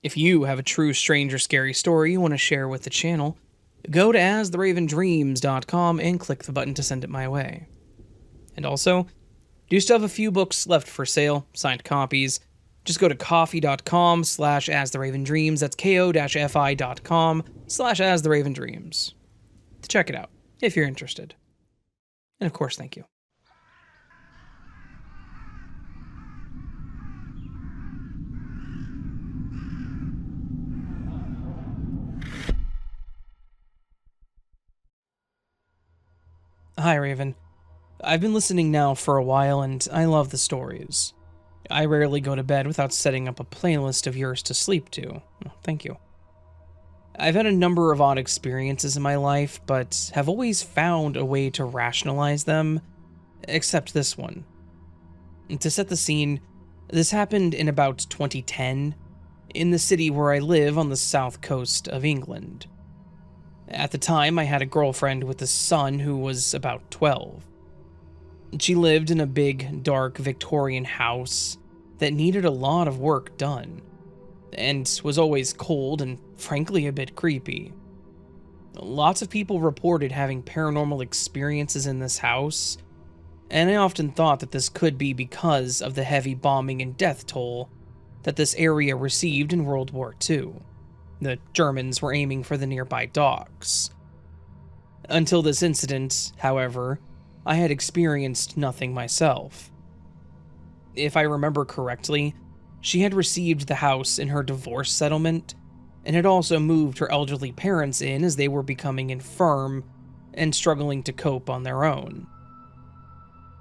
If you have a true strange or scary story you want to share with the channel, go to astheravendreams.com and click the button to send it my way. And also, do still have a few books left for sale, signed copies. Just go to ko-fi.com/astheravendreams, that's ko-fi.com/astheravendreams, to check it out, if you're interested. And of course, thank you. Hi, Raven. I've been listening now for a while, and I love the stories. I rarely go to bed without setting up a playlist of yours to sleep to. Oh, thank you. I've had a number of odd experiences in my life, but have always found a way to rationalize them, except this one. To set the scene, this happened in about 2010, in the city where I live on the south coast of England. At the time, I had a girlfriend with a son who was about 12. She lived in a big, dark Victorian house that needed a lot of work done, and was always cold and frankly a bit creepy. Lots of people reported having paranormal experiences in this house, and I often thought that this could be because of the heavy bombing and death toll that this area received in World War II. The Germans were aiming for the nearby docks. Until this incident, however, I had experienced nothing myself. If I remember correctly, she had received the house in her divorce settlement, and had also moved her elderly parents in as they were becoming infirm and struggling to cope on their own.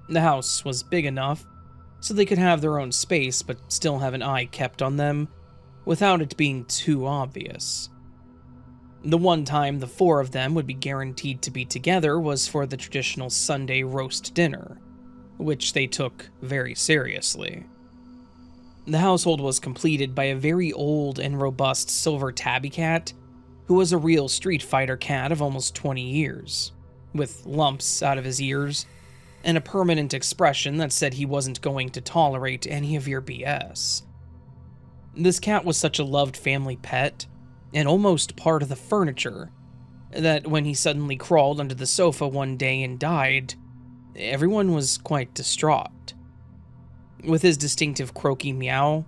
The house was big enough so they could have their own space but still have an eye kept on them, without it being too obvious. The one time the four of them would be guaranteed to be together was for the traditional Sunday roast dinner, which they took very seriously. The household was completed by a very old and robust silver tabby cat, who was a real Street Fighter cat of almost 20 years, with lumps out of his ears, and a permanent expression that said he wasn't going to tolerate any of your BS. This cat was such a loved family pet, and almost part of the furniture, that when he suddenly crawled under the sofa one day and died, everyone was quite distraught. With his distinctive croaky meow,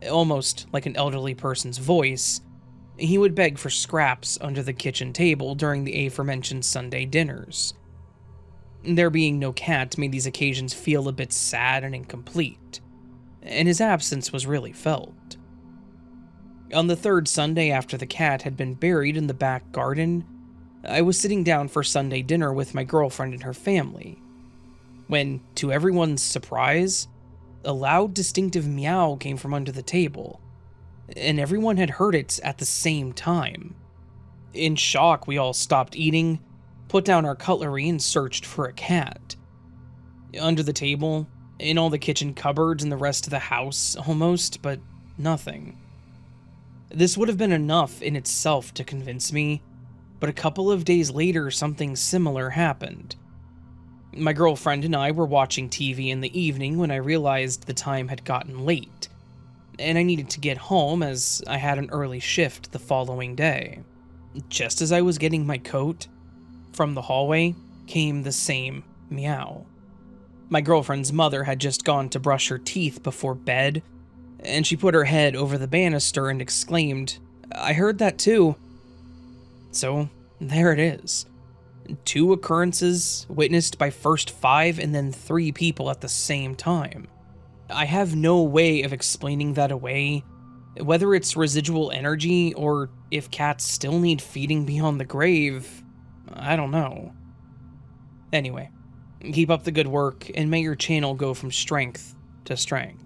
almost like an elderly person's voice, he would beg for scraps under the kitchen table during the aforementioned Sunday dinners. There being no cat made these occasions feel a bit sad and incomplete, and his absence was really felt. On the third Sunday after the cat had been buried in the back garden, I was sitting down for Sunday dinner with my girlfriend and her family, when, to everyone's surprise, a loud, distinctive meow came from under the table, and everyone had heard it at the same time. In shock, we all stopped eating, put down our cutlery, and searched for a cat. Under the table, in all the kitchen cupboards and the rest of the house, almost, but nothing. This would have been enough in itself to convince me, but a couple of days later something similar happened. My girlfriend and I were watching TV in the evening when I realized the time had gotten late, and I needed to get home as I had an early shift the following day. Just as I was getting my coat, from the hallway came the same meow. My girlfriend's mother had just gone to brush her teeth before bed, and she put her head over the banister and exclaimed, "I heard that too." So, there it is. 2 occurrences witnessed by first 5 and then 3 people at the same time. I have no way of explaining that away, whether it's residual energy or if cats still need feeding beyond the grave. I don't know. Anyway, keep up the good work, and may your channel go from strength to strength.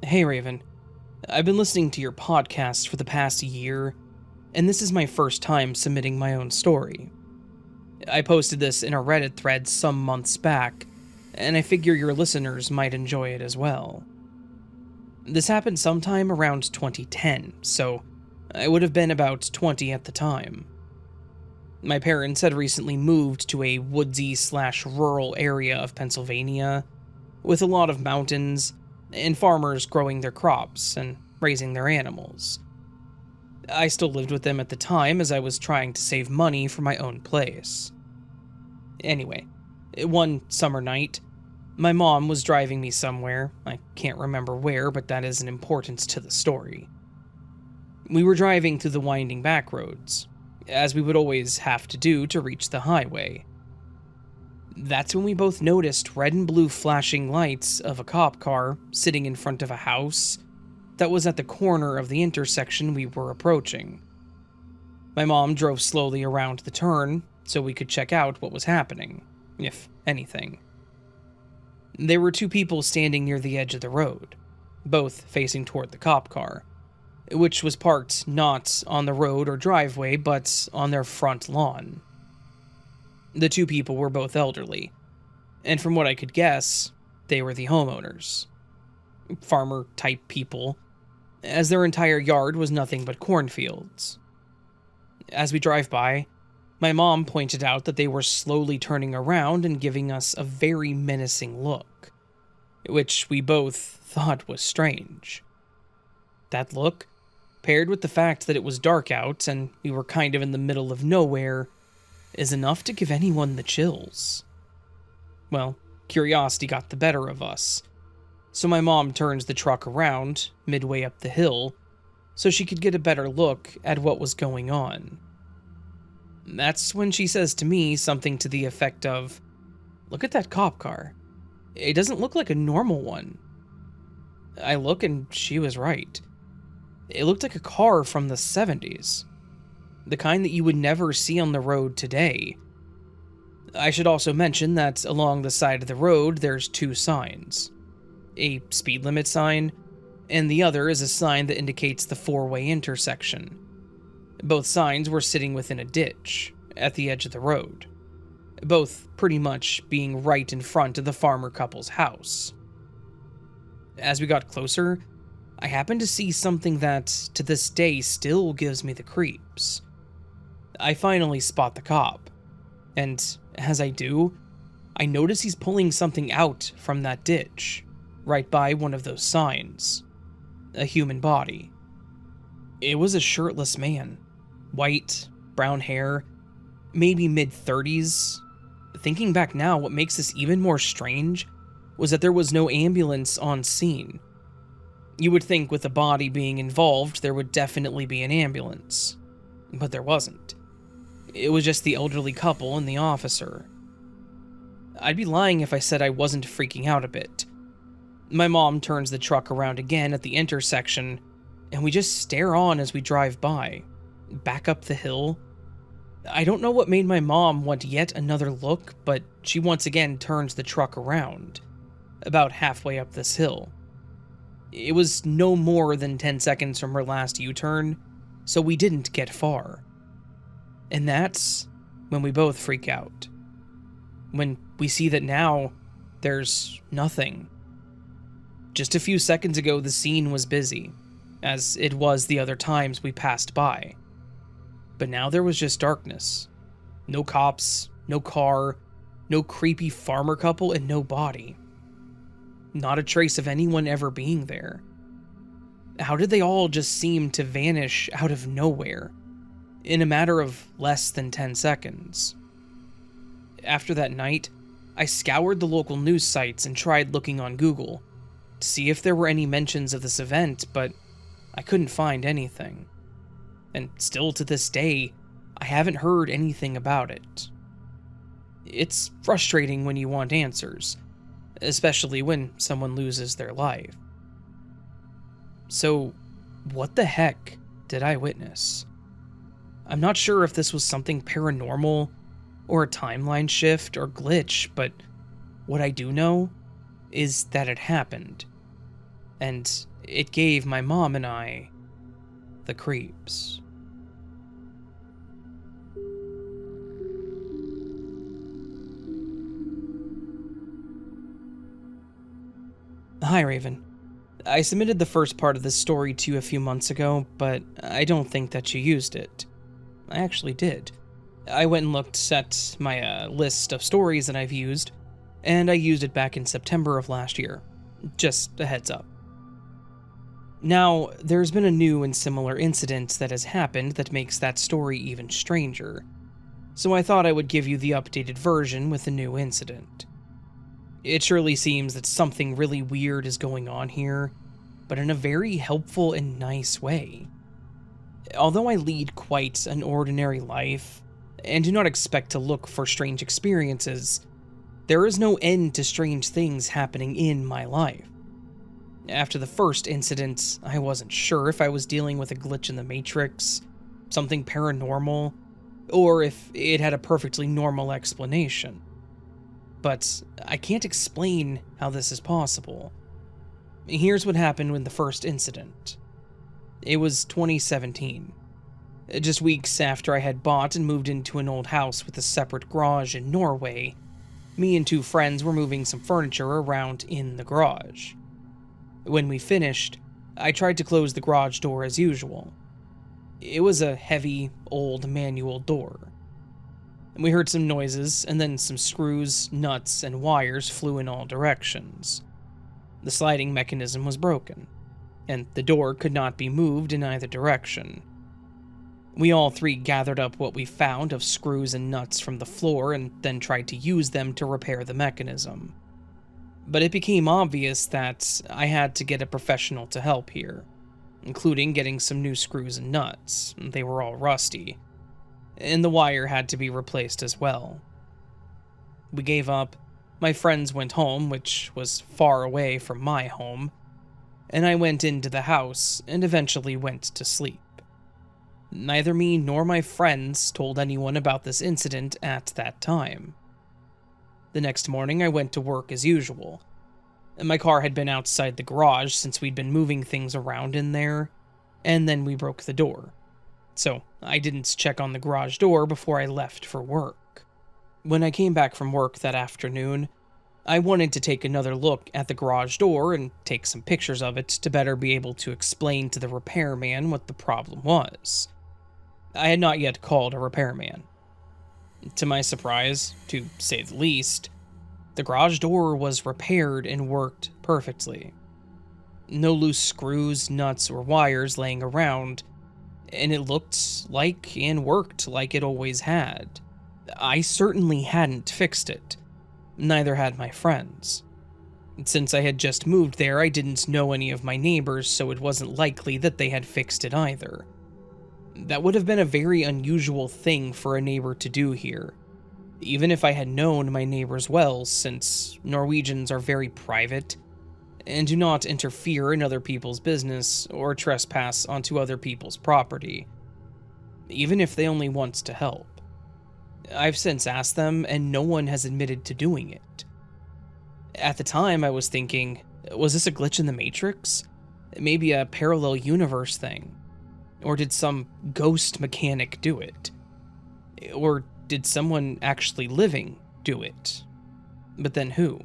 Hey Raven, I've been listening to your podcast for the past year, and this is my first time submitting my own story. I posted this in a Reddit thread some months back, and I figure your listeners might enjoy it as well. This happened sometime around 2010, so I would have been about 20 at the time. My parents had recently moved to a woodsy/rural area of Pennsylvania with a lot of mountains and farmers growing their crops and raising their animals. I still lived with them at the time as I was trying to save money for my own place. Anyway, one summer night, my mom was driving me somewhere. I can't remember where, but that is an importance to the story. We were driving through the winding back roads, as we would always have to do to reach the highway. That's when we both noticed red and blue flashing lights of a cop car sitting in front of a house that was at the corner of the intersection we were approaching. My mom drove slowly around the turn so we could check out what was happening, if anything. There were two people standing near the edge of the road, both facing toward the cop car, which was parked not on the road or driveway, but on their front lawn. The two people were both elderly, and from what I could guess, they were the homeowners. Farmer-type people, as their entire yard was nothing but cornfields. As we drive by, my mom pointed out that they were slowly turning around and giving us a very menacing look, which we both thought was strange. That look, paired with the fact that it was dark out and we were kind of in the middle of nowhere, is enough to give anyone the chills. Well, curiosity got the better of us, so my mom turns the truck around midway up the hill so she could get a better look at what was going on. That's when she says to me something to the effect of, "Look at that cop car. It doesn't look like a normal one." I look and she was right. It looked like a car from the 70s. The kind that you would never see on the road today. I should also mention that along the side of the road there's two signs. A speed limit sign, and the other is a sign that indicates the four-way intersection. Both signs were sitting within a ditch at the edge of the road, both pretty much being right in front of the farmer couple's house. As we got closer, I happened to see something that, to this day, still gives me the creeps. I finally spot the cop, and as I do, I notice he's pulling something out from that ditch, right by one of those signs. A human body. It was a shirtless man. White, brown hair, maybe mid-30s. Thinking back now, what makes this even more strange was that there was no ambulance on scene. You would think with the body being involved, there would definitely be an ambulance. But there wasn't. It was just the elderly couple and the officer. I'd be lying if I said I wasn't freaking out a bit. My mom turns the truck around again at the intersection, and we just stare on as we drive by, back up the hill. I don't know what made my mom want yet another look, but she once again turns the truck around, about halfway up this hill. It was no more than 10 seconds from her last U-turn, so we didn't get far. And that's when we both freak out. When we see that now, there's nothing. Just a few seconds ago, the scene was busy, as it was the other times we passed by. But now there was just darkness. No cops, no car, no creepy farmer couple, and no body. Not a trace of anyone ever being there. How did they all just seem to vanish out of nowhere, in a matter of less than 10 seconds? After that night, I scoured the local news sites and tried looking on Google to see if there were any mentions of this event, but I couldn't find anything. And still to this day, I haven't heard anything about it. It's frustrating when you want answers, especially when someone loses their life. So, what the heck did I witness? I'm not sure if this was something paranormal, or a timeline shift, or glitch, but what I do know is that it happened. And it gave my mom and I the creeps. Hi, Raven. I submitted the first part of this story to you a few months ago, but I don't think that you used it. I actually did. I went and looked at my list of stories that I've used, and I used it back in September of last year. Just a heads up. Now, there's been a new and similar incident that has happened that makes that story even stranger, so I thought I would give you the updated version with the new incident. It surely seems that something really weird is going on here, but in a very helpful and nice way. Although I lead quite an ordinary life, and do not expect to look for strange experiences, there is no end to strange things happening in my life. After the first incident, I wasn't sure if I was dealing with a glitch in the Matrix, something paranormal, or if it had a perfectly normal explanation. But I can't explain how this is possible. Here's what happened with the first incident. It was 2017. Just weeks after I had bought and moved into an old house with a separate garage in Norway, me and two friends were moving some furniture around in the garage. When we finished, I tried to close the garage door as usual. It was a heavy, old manual door. We heard some noises, and then some screws, nuts, and wires flew in all directions. The sliding mechanism was broken, and the door could not be moved in either direction. We all three gathered up what we found of screws and nuts from the floor and then tried to use them to repair the mechanism. But it became obvious that I had to get a professional to help here, including getting some new screws and nuts. They were all rusty, and the wire had to be replaced as well. We gave up, my friends went home, which was far away from my home, and I went into the house and eventually went to sleep. Neither me nor my friends told anyone about this incident at that time. The next morning I went to work as usual. My car had been outside the garage since we'd been moving things around in there, and then we broke the door. So I didn't check on the garage door before I left for work. When I came back from work that afternoon, I wanted to take another look at the garage door and take some pictures of it to better be able to explain to the repairman what the problem was. I had not yet called a repairman. To my surprise, to say the least, the garage door was repaired and worked perfectly. No loose screws, nuts, or wires laying around, and it looked like and worked like it always had. I certainly hadn't fixed it. Neither had my friends. Since I had just moved there, I didn't know any of my neighbors, so it wasn't likely that they had fixed it either. That would have been a very unusual thing for a neighbor to do here, even if I had known my neighbors well, since Norwegians are very private and do not interfere in other people's business or trespass onto other people's property, even if they only want to help. I've since asked them, and no one has admitted to doing it. At the time, I was thinking, was this a glitch in the Matrix? Maybe a parallel universe thing? Or did some ghost mechanic do it? Or did someone actually living do it? But then who?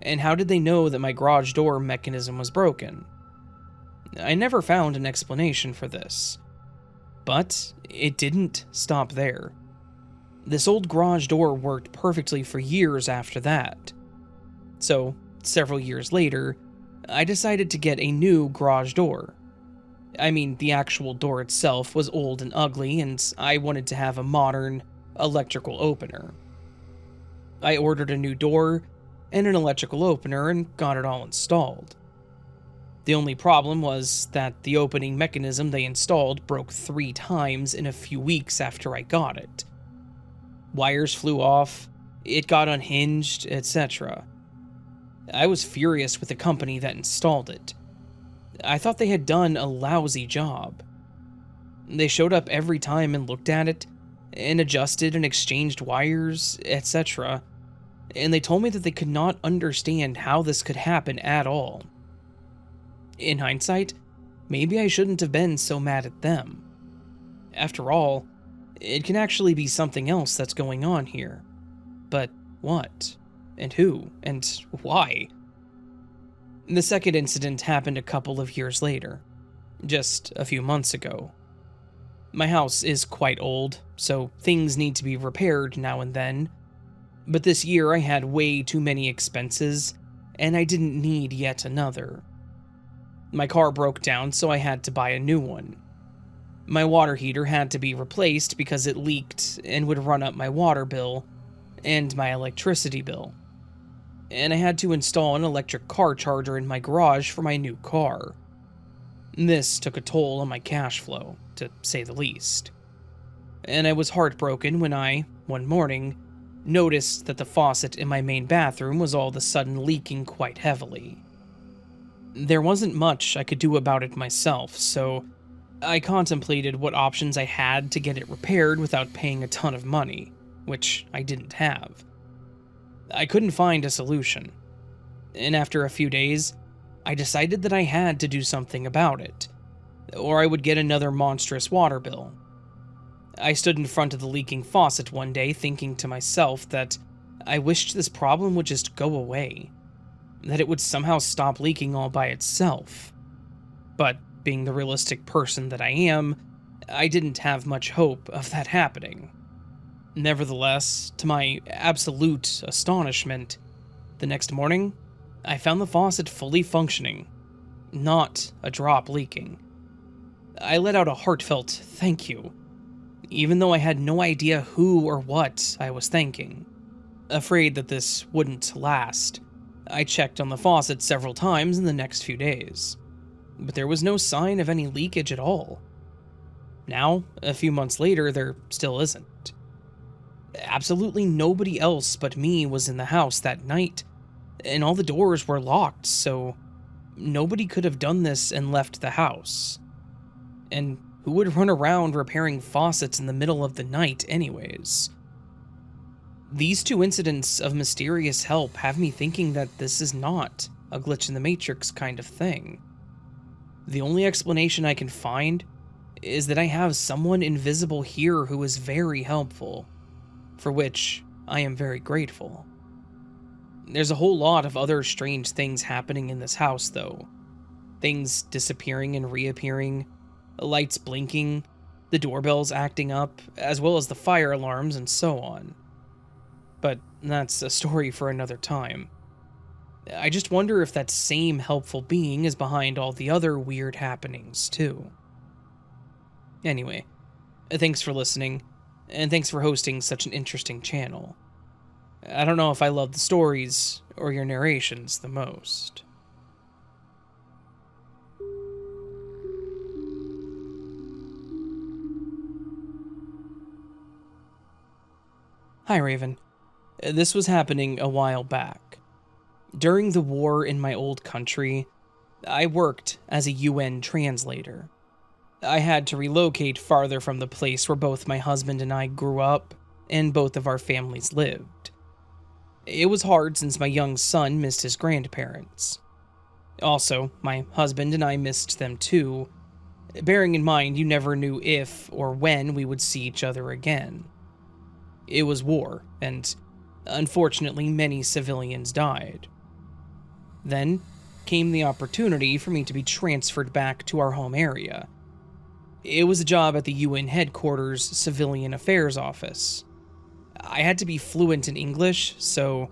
And how did they know that my garage door mechanism was broken? I never found an explanation for this. But it didn't stop there. This old garage door worked perfectly for years after that. So, several years later, I decided to get a new garage door. I mean, the actual door itself was old and ugly, and I wanted to have a modern, electrical opener. I ordered a new door and an electrical opener and got it all installed. The only problem was that the opening mechanism they installed broke 3 times in a few weeks after I got it. Wires flew off, it got unhinged, etc. I was furious with the company that installed it. I thought they had done a lousy job. They showed up every time and looked at it, and adjusted and exchanged wires, etc., and they told me that they could not understand how this could happen at all. In hindsight, maybe I shouldn't have been so mad at them. After all, it can actually be something else that's going on here. But what? And who? And why? The second incident happened a couple of years later, just a few months ago. My house is quite old, so things need to be repaired now and then. But this year I had way too many expenses, and I didn't need yet another. My car broke down, so I had to buy a new one. My water heater had to be replaced because it leaked and would run up my water bill and my electricity bill. And I had to install an electric car charger in my garage for my new car. This took a toll on my cash flow, to say the least. And I was heartbroken when I, one morning, noticed that the faucet in my main bathroom was all of a sudden leaking quite heavily. There wasn't much I could do about it myself, so I contemplated what options I had to get it repaired without paying a ton of money, which I didn't have. I couldn't find a solution, and after a few days, I decided that I had to do something about it, or I would get another monstrous water bill. I stood in front of the leaking faucet one day thinking to myself that I wished this problem would just go away, that it would somehow stop leaking all by itself. But being the realistic person that I am, I didn't have much hope of that happening. Nevertheless, to my absolute astonishment, the next morning, I found the faucet fully functioning, not a drop leaking. I let out a heartfelt thank you, even though I had no idea who or what I was thanking. Afraid that this wouldn't last, I checked on the faucet several times in the next few days, but there was no sign of any leakage at all. Now, a few months later, there still isn't. Absolutely nobody else but me was in the house that night, and all the doors were locked, so nobody could have done this and left the house. And who would run around repairing faucets in the middle of the night anyways? These two incidents of mysterious help have me thinking that this is not a glitch in the Matrix kind of thing. The only explanation I can find is that I have someone invisible here who is very helpful, for which I am very grateful. There's a whole lot of other strange things happening in this house, though. Things disappearing and reappearing, lights blinking, the doorbells acting up, as well as the fire alarms and so on. But that's a story for another time. I just wonder if that same helpful being is behind all the other weird happenings, too. Anyway, thanks for listening, and thanks for hosting such an interesting channel. I don't know if I love the stories or your narrations the most. Hi, Raven. This was happening a while back. During the war in my old country, I worked as a UN translator. I had to relocate farther from the place where both my husband and I grew up, and both of our families lived. It was hard since my young son missed his grandparents. Also, my husband and I missed them too, bearing in mind you never knew if or when we would see each other again. It was war, and unfortunately many civilians died. Then came the opportunity for me to be transferred back to our home area. It was a job at the UN headquarters Civilian Affairs Office. I had to be fluent in English, so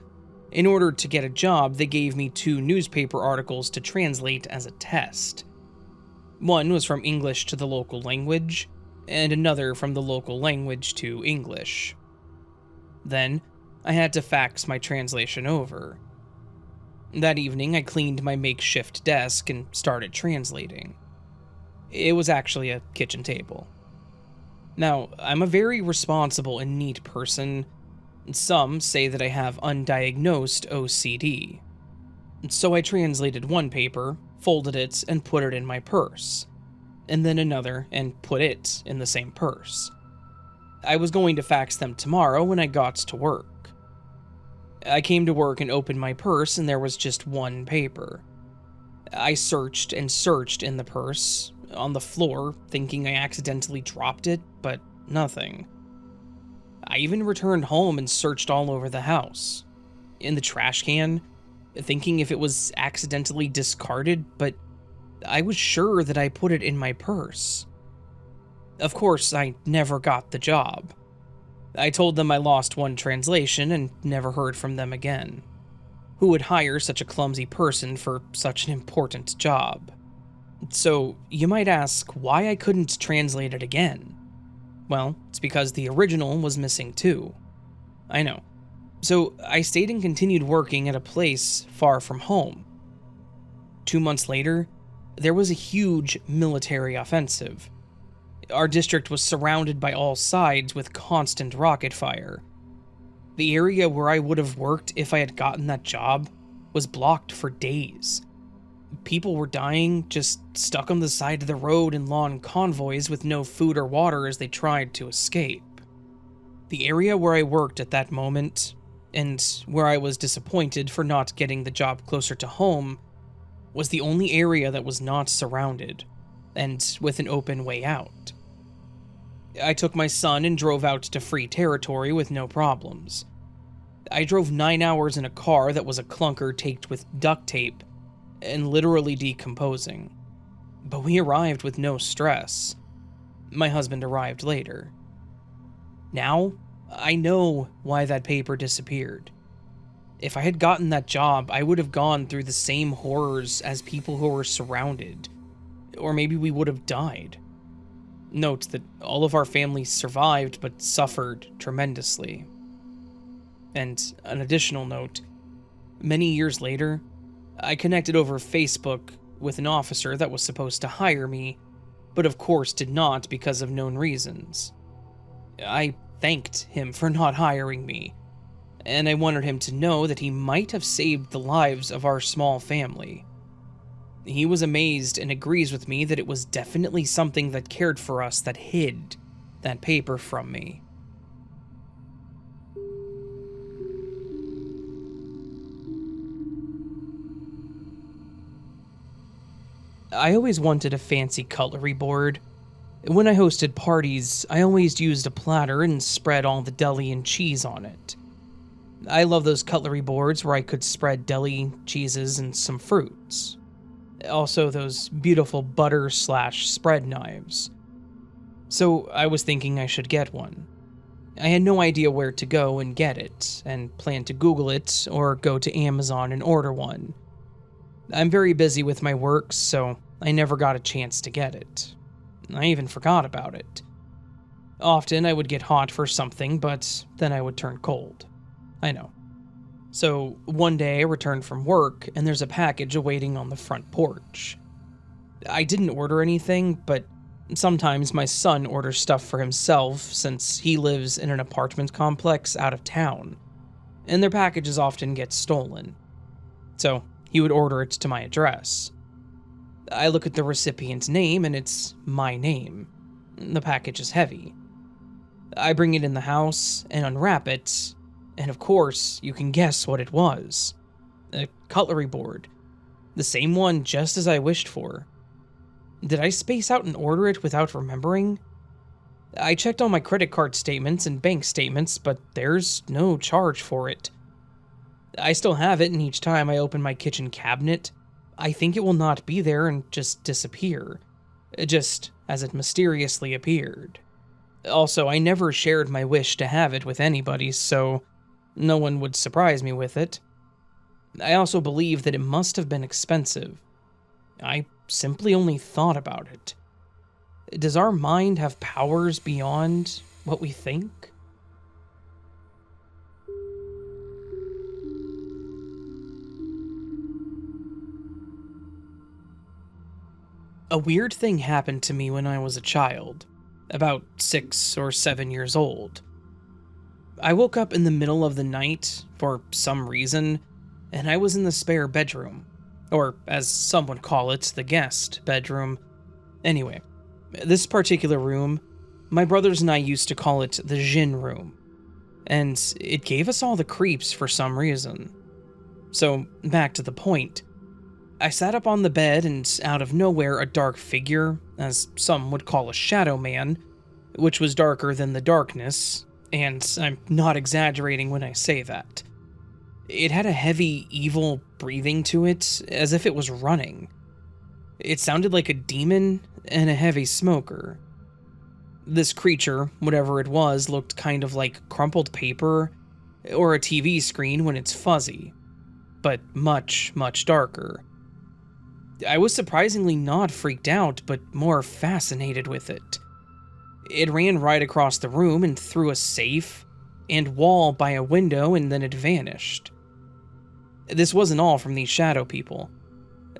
in order to get a job, they gave me 2 newspaper articles to translate as a test. One was from English to the local language, and another from the local language to English. Then, I had to fax my translation over. That evening, I cleaned my makeshift desk and started translating. It was actually a kitchen table. Now, I'm a very responsible and neat person. Some say that I have undiagnosed OCD. So I translated one paper, folded it, and put it in my purse. And then another, and put it in the same purse. I was going to fax them tomorrow when I got to work. I came to work and opened my purse, and there was just one paper. I searched and searched in the purse, on the floor, thinking I accidentally dropped it, but nothing. I even returned home and searched all over the house. In the trash can, thinking if it was accidentally discarded, but I was sure that I put it in my purse. Of course, I never got the job. I told them I lost one translation and never heard from them again. Who would hire such a clumsy person for such an important job? So, you might ask why I couldn't translate it again. Well, it's because the original was missing too. I know. So, I stayed and continued working at a place far from home. 2 months later, there was a huge military offensive. Our district was surrounded by all sides with constant rocket fire. The area where I would have worked if I had gotten that job was blocked for days. People were dying, just stuck on the side of the road in long convoys with no food or water as they tried to escape. The area where I worked at that moment, and where I was disappointed for not getting the job closer to home, was the only area that was not surrounded, and with an open way out. I took my son and drove out to free territory with no problems. I drove 9 hours in a car that was a clunker taped with duct tape and literally decomposing. But we arrived with no stress. My husband arrived later. Now, I know why that paper disappeared. If I had gotten that job, I would have gone through the same horrors as people who were surrounded. Or maybe we would have died. Note that all of our families survived but suffered tremendously. And an additional note, many years later, I connected over Facebook with an officer that was supposed to hire me, but of course did not because of known reasons. I thanked him for not hiring me, and I wanted him to know that he might have saved the lives of our small family. He was amazed and agrees with me that it was definitely something that cared for us that hid that paper from me. I always wanted a fancy cutlery board. When I hosted parties, I always used a platter and spread all the deli and cheese on it. I love those cutlery boards where I could spread deli, cheeses, and some fruits. Also, those beautiful butter/spread knives. So I was thinking I should get one. I had no idea where to go and get it, and planned to Google it or go to Amazon and order one. I'm very busy with my work, so I never got a chance to get it. I even forgot about it. Often I would get hot for something, but then I would turn cold. I know. So, one day I returned from work, and there's a package awaiting on the front porch. I didn't order anything, but sometimes my son orders stuff for himself since he lives in an apartment complex out of town, and their packages often get stolen. So, he would order it to my address. I look at the recipient's name, and it's my name. The package is heavy. I bring it in the house and unwrap it, and of course, you can guess what it was. A cutlery board. The same one just as I wished for. Did I space out and order it without remembering? I checked all my credit card statements and bank statements, but there's no charge for it. I still have it, and each time I open my kitchen cabinet, I think it will not be there and just disappear. Just as it mysteriously appeared. Also, I never shared my wish to have it with anybody, so no one would surprise me with it. I also believe that it must have been expensive. I simply only thought about it. Does our mind have powers beyond what we think? A weird thing happened to me when I was a child, about 6 or 7 years old. I woke up in the middle of the night, for some reason, and I was in the spare bedroom, or as some would call it, the guest bedroom. Anyway, this particular room, my brothers and I used to call it the Jinn room, and it gave us all the creeps for some reason. So, back to the point. I sat up on the bed, and out of nowhere a dark figure, as some would call a shadow man, which was darker than the darkness, and I'm not exaggerating when I say that. It had a heavy, evil breathing to it, as if it was running. It sounded like a demon and a heavy smoker. This creature, whatever it was, looked kind of like crumpled paper or a TV screen when it's fuzzy, but much, much darker. I was surprisingly not freaked out, but more fascinated with it. It ran right across the room and through a safe and wall by a window, and then it vanished. This wasn't all from these shadow people.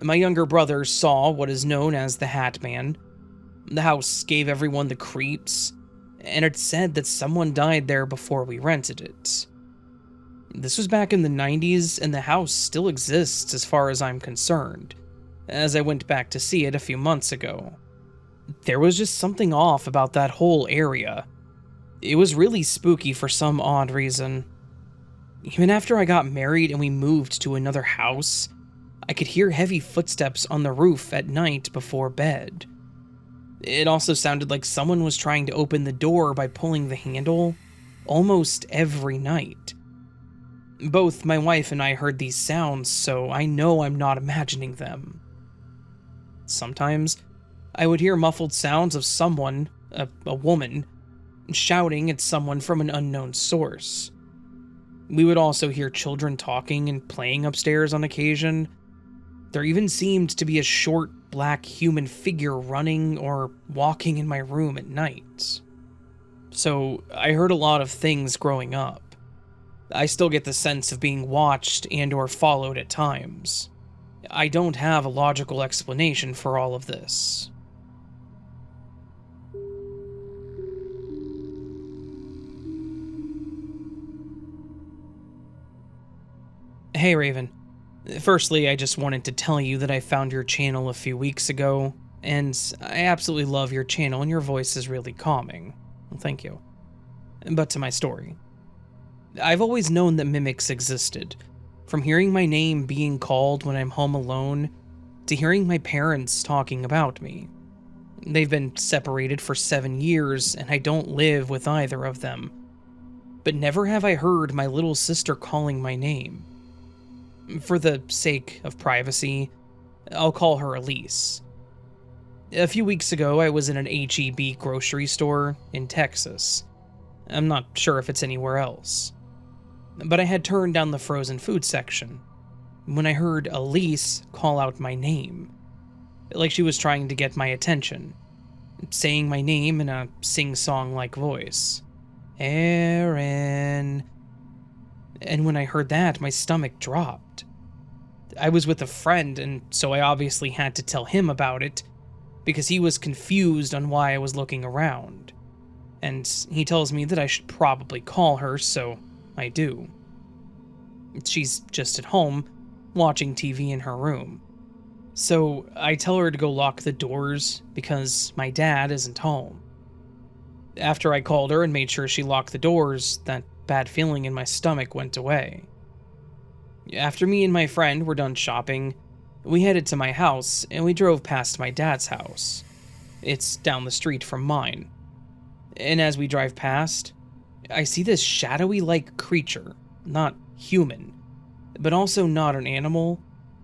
My younger brother saw what is known as the Hat Man. The house gave everyone the creeps, and it said that someone died there before we rented it. This was back in the 90s, and the house still exists as far as I'm concerned, as I went back to see it a few months ago. There was just something off about that whole area. It was really spooky for some odd reason. Even after I got married and we moved to another house, I could hear heavy footsteps on the roof at night before bed. It also sounded like someone was trying to open the door by pulling the handle almost every night. Both my wife and I heard these sounds, so I know I'm not imagining them. Sometimes, I would hear muffled sounds of someone, a woman, shouting at someone from an unknown source. We would also hear children talking and playing upstairs on occasion. There even seemed to be a short, black human figure running or walking in my room at night. So, I heard a lot of things growing up. I still get the sense of being watched and or followed at times. I don't have a logical explanation for all of this. Hey Raven. Firstly, I just wanted to tell you that I found your channel a few weeks ago, and I absolutely love your channel and your voice is really calming. Well, thank you. But to my story. I've always known that mimics existed, from hearing my name being called when I'm home alone, to hearing my parents talking about me. They've been separated for 7 years, and I don't live with either of them. But never have I heard my little sister calling my name. For the sake of privacy, I'll call her Elise. A few weeks ago, I was in an H-E-B grocery store in Texas. I'm not sure if it's anywhere else. But I had turned down the frozen food section when I heard Elise call out my name, like she was trying to get my attention, saying my name in a sing-song-like voice. Eryn. And when I heard that, my stomach dropped. I was with a friend, and so I obviously had to tell him about it, because he was confused on why I was looking around. And he tells me that I should probably call her, so I do. She's just at home, watching TV in her room. So I tell her to go lock the doors, because my dad isn't home. After I called her and made sure she locked the doors, that bad feeling in my stomach went away. After me and my friend were done shopping, we headed to my house and we drove past my dad's house. It's down the street from mine. And as we drive past, I see this shadowy-like creature, not human, but also not an animal,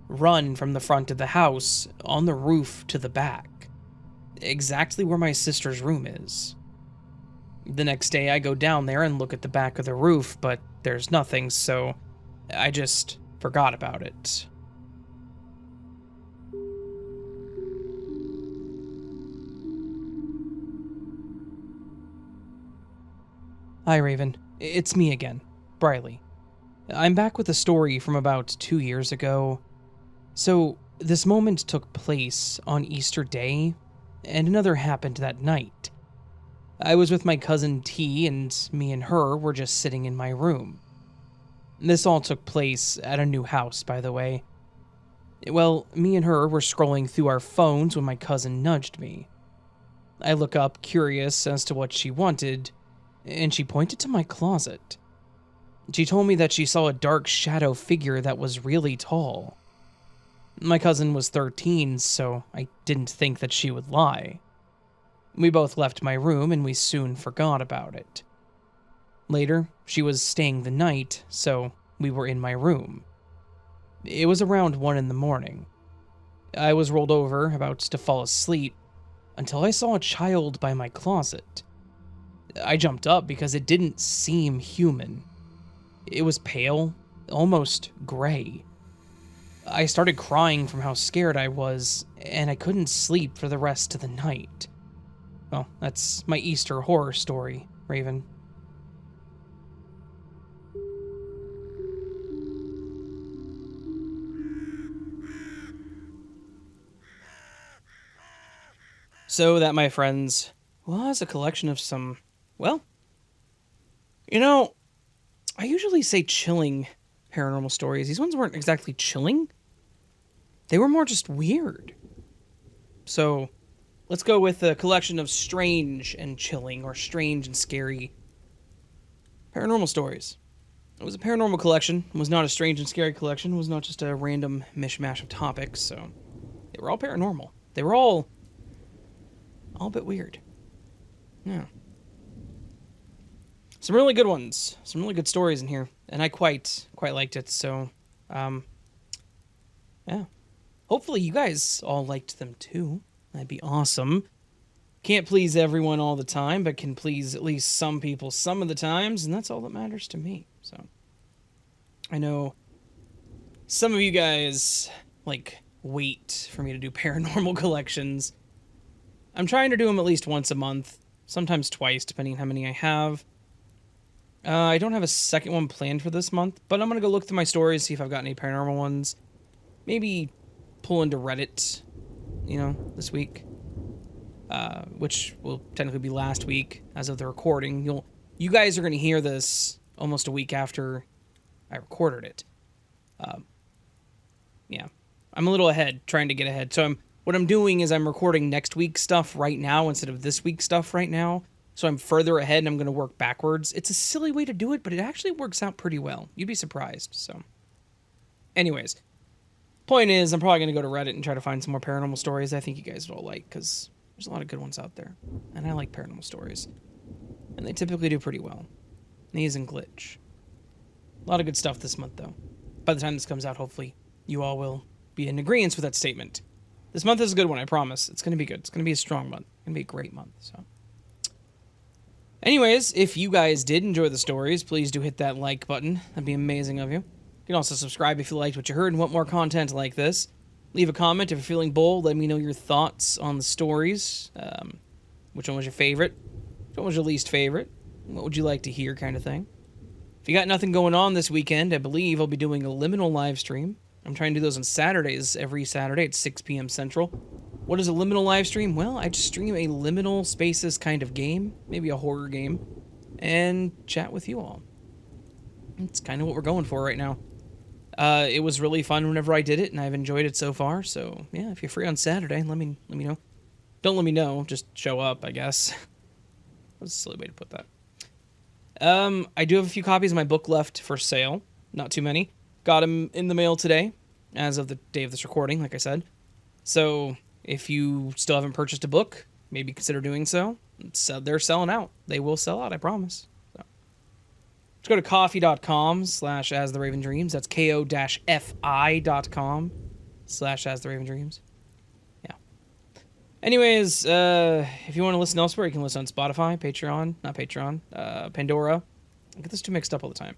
run from the front of the house on the roof to the back, exactly where my sister's room is. The next day I go down there and look at the back of the roof, but there's nothing, so I just forgot about it. Hi Raven, it's me again, Brylee. I'm back with a story from about 2 years ago. So, this moment took place on Easter Day, and another happened that night. I was with my cousin T, and me and her were just sitting in my room. This all took place at a new house, by the way. Well, me and her were scrolling through our phones when my cousin nudged me. I look up, curious as to what she wanted, and she pointed to my closet. She told me that she saw a dark shadow figure that was really tall. My cousin was 13, so I didn't think that she would lie. We both left my room and we soon forgot about it. Later, she was staying the night, so we were in my room. It was around 1 in the morning. I was rolled over, about to fall asleep, until I saw a child by my closet. I jumped up because it didn't seem human. It was pale, almost gray. I started crying from how scared I was, and I couldn't sleep for the rest of the night. Well, that's my Easter horror story, Raven. So that, my friends, was a collection of some, well, you know, I usually say chilling paranormal stories. These ones weren't exactly chilling. They were more just weird. So, let's go with a collection of strange and chilling, or strange and scary paranormal stories. It was a paranormal collection. It was not a strange and scary collection. It was not just a random mishmash of topics, so they were all paranormal. They were all a bit weird. Yeah. Some really good ones. Some really good stories in here. And I quite liked it, so, yeah. Hopefully you guys all liked them too. That'd be awesome. Can't please everyone all the time, but can please at least some people some of the times, and that's all that matters to me. So, I know some of you guys, wait for me to do paranormal collections. I'm trying to do them at least once a month, sometimes twice, depending on how many I have. I don't have a second one planned for this month, but I'm going to go look through my stories, see if I've got any paranormal ones. Maybe pull into Reddit, this week. Which will technically be last week as of the recording. You guys are going to hear this almost a week after I recorded it. Yeah. I'm a little ahead, trying to get ahead. So what I'm doing is I'm recording next week's stuff right now instead of this week's stuff right now. So I'm further ahead and I'm going to work backwards. It's a silly way to do it, but it actually works out pretty well. You'd be surprised. So, anyways, point is I'm probably going to go to Reddit and try to find some more paranormal stories I think you guys would all like, because there's a lot of good ones out there. And I like paranormal stories. And they typically do pretty well. These and Glitch. A lot of good stuff this month, though. By the time this comes out, hopefully, you all will be in agreement with that statement. This month is a good one, I promise. It's going to be good. It's going to be a strong month. It's going to be a great month, so. Anyways, if you guys did enjoy the stories, please do hit that like button. That'd be amazing of you. You can also subscribe if you liked what you heard and want more content like this. Leave a comment if you're feeling bold. Let me know your thoughts on the stories. Which one was your favorite? Which one was your least favorite? What would you like to hear, kind of thing. If you got nothing going on this weekend, I believe I'll be doing a liminal live stream. I'm trying to do those on Saturdays, every Saturday at 6 p.m. Central. What is a liminal live stream? Well, I just stream a liminal spaces kind of game, maybe a horror game, and chat with you all. It's kind of what we're going for right now. It was really fun whenever I did it, and I've enjoyed it so far. So yeah, if you're free on Saturday, let me know. Don't let me know, just show up, I guess. That's a silly way to put that. I do have a few copies of my book left for sale. Not too many. Got them in the mail today, as of the day of this recording, like I said. So if you still haven't purchased a book, maybe consider doing so. They're selling out. They will sell out, I promise. So, just go to coffee.com/astheravendreams. That's ko-fi.com/astheravendreams. Yeah. Anyways, if you want to listen elsewhere, you can listen on Spotify, Pandora. I get this too mixed up all the time.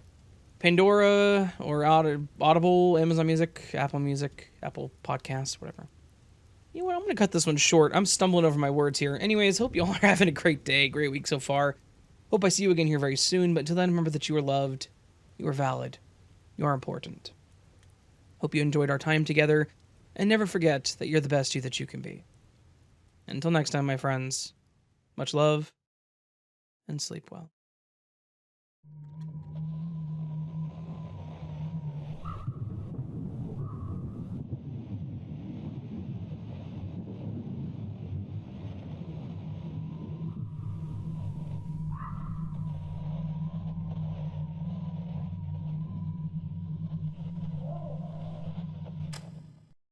Pandora or Audible, Amazon Music, Apple Podcasts, whatever. You know what? I'm going to cut this one short. I'm stumbling over my words here. Anyways, hope you all are having a great day, great week so far. Hope I see you again here very soon. But until then, remember that you are loved, you are valid, you are important. Hope you enjoyed our time together. And never forget that you're the best you that you can be. Until next time, my friends, much love and sleep well.